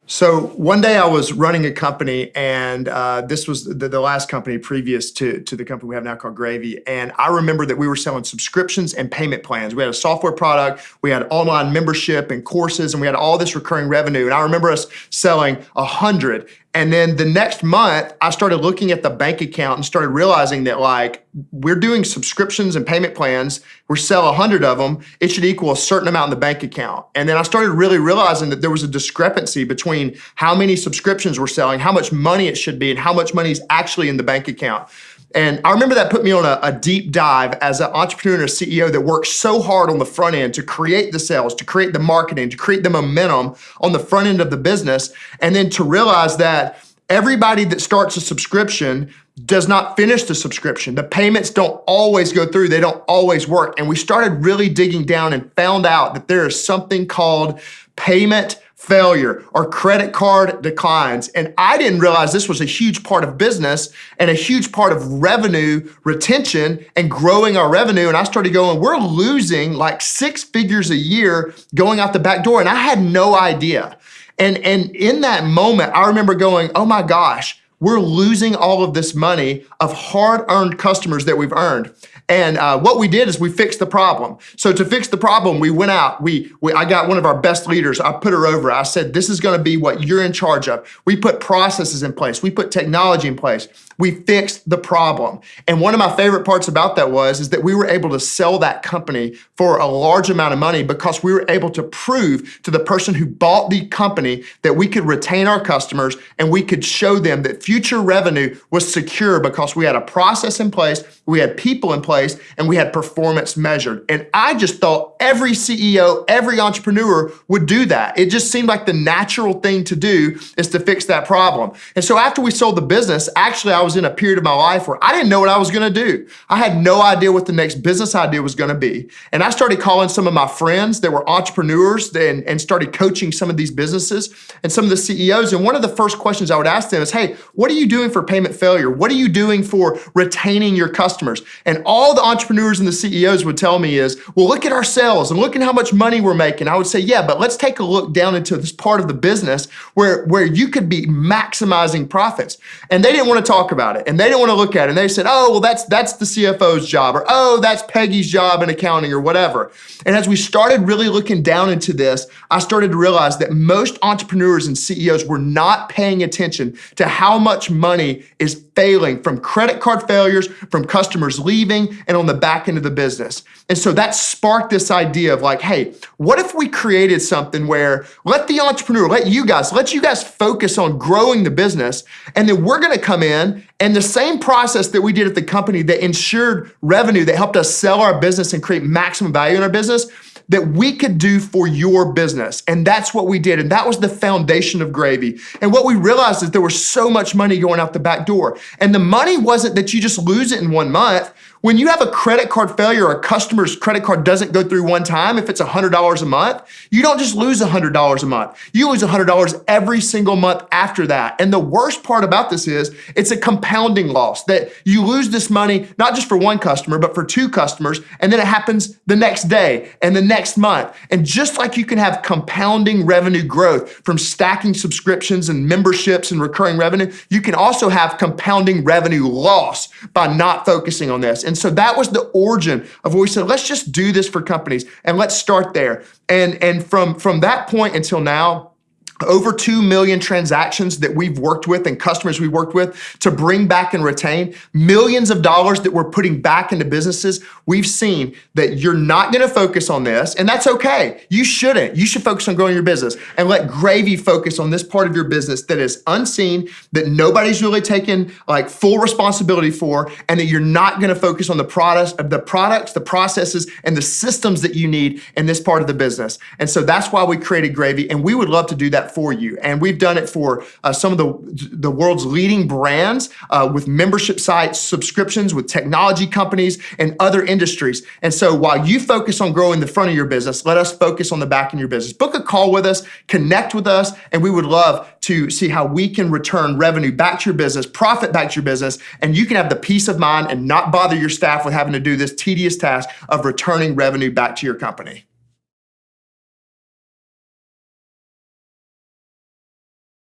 So one day I was running a company, and this was the last company previous to the company we have now called Gravy. And I remember that we were selling subscriptions and payment plans. We had a software product, we had online membership and courses, and we had all this recurring revenue. And I remember us selling 100. And then the next month, I started looking at the bank account and started realizing that we're doing subscriptions and payment plans. We sell 100 of them. It should equal a certain amount in the bank account. And then I started really realizing that there was a discrepancy between how many subscriptions we're selling, how much money it should be, and how much money is actually in the bank account. And I remember that put me on a deep dive as an entrepreneur and a CEO that works so hard on the front end to create the sales, to create the marketing, to create the momentum on the front end of the business. And then to realize that everybody that starts a subscription does not finish the subscription. The payments don't always go through. They don't always work. And we started really digging down and found out that there is something called payment failure or credit card declines. And I didn't realize this was a huge part of business and a huge part of revenue retention and growing our revenue. And I started going, we're losing like 6 figures a year going out the back door. And I had no idea. And in that moment, I remember going, oh my gosh, we're losing all of this money of hard-earned customers that we've earned. And what we did is we fixed the problem. So to fix the problem, we went out. I got one of our best leaders. I put her over. I said, this is going to be what you're in charge of. We put processes in place. We put technology in place. We fixed the problem. And one of my favorite parts about that is that we were able to sell that company for a large amount of money because we were able to prove to the person who bought the company that we could retain our customers and we could show them that future revenue was secure because we had a process in place, we had people in place, and we had performance measured. And I just thought every CEO, every entrepreneur would do that. It just seemed like the natural thing to do is to fix that problem. And so after we sold the business, actually I was in a period of my life where I didn't know what I was going to do. I had no idea what the next business idea was going to be. And I started calling some of my friends that were entrepreneurs and started coaching some of these businesses and some of the CEOs. And one of the first questions I would ask them is, hey, what are you doing for payment failure? What are you doing for retaining your customers? And all the entrepreneurs and the CEOs would tell me is, well, look at our sales and look at how much money we're making. I would say, yeah, but let's take a look down into this part of the business where you could be maximizing profits. And they didn't want to talk about it. And they didn't want to look at it. And they said, oh, well, that's the CFO's job, or oh, that's Peggy's job in accounting or whatever. And as we started really looking down into this, I started to realize that most entrepreneurs and CEOs were not paying attention to how much money is failing from credit card failures, from customers leaving, and on the back end of the business. And so that sparked this idea of like, hey, what if we created something where let you guys focus on growing the business, and then we're gonna come in and the same process that we did at the company that ensured revenue, that helped us sell our business and create maximum value in our business, that we could do for your business. And that's what we did. And that was the foundation of Gravy. And what we realized is there was so much money going out the back door. And the money wasn't that you just lose it in 1 month. When you have a credit card failure, or a customer's credit card doesn't go through one time, if it's $100 a month, you don't just lose $100 a month. You lose $100 every single month after that. And the worst part about this is it's a compounding loss, that you lose this money, not just for one customer, but for 2 customers. And then it happens the next day and the next month. And just like you can have compounding revenue growth from stacking subscriptions and memberships and recurring revenue, you can also have compounding revenue loss by not focusing on this. And so that was the origin of what we said, let's just do this for companies and let's start there. And from that point until now, over 2 million transactions that we've worked with and customers we worked with to bring back and retain, millions of dollars that we're putting back into businesses. We've seen that you're not going to focus on this, and that's okay. You shouldn't. You should focus on growing your business and let Gravy focus on this part of your business that is unseen, that nobody's really taken like full responsibility for, and that you're not going to focus on the products, the processes, and the systems that you need in this part of the business. And so that's why we created Gravy, and we would love to do that for you. And we've done it for some of the world's leading brands with membership sites, subscriptions with technology companies and other industries. And so while you focus on growing the front of your business, let us focus on the back of your business. Book a call with us, connect with us, and we would love to see how we can return revenue back to your business, profit back to your business, and you can have the peace of mind and not bother your staff with having to do this tedious task of returning revenue back to your company.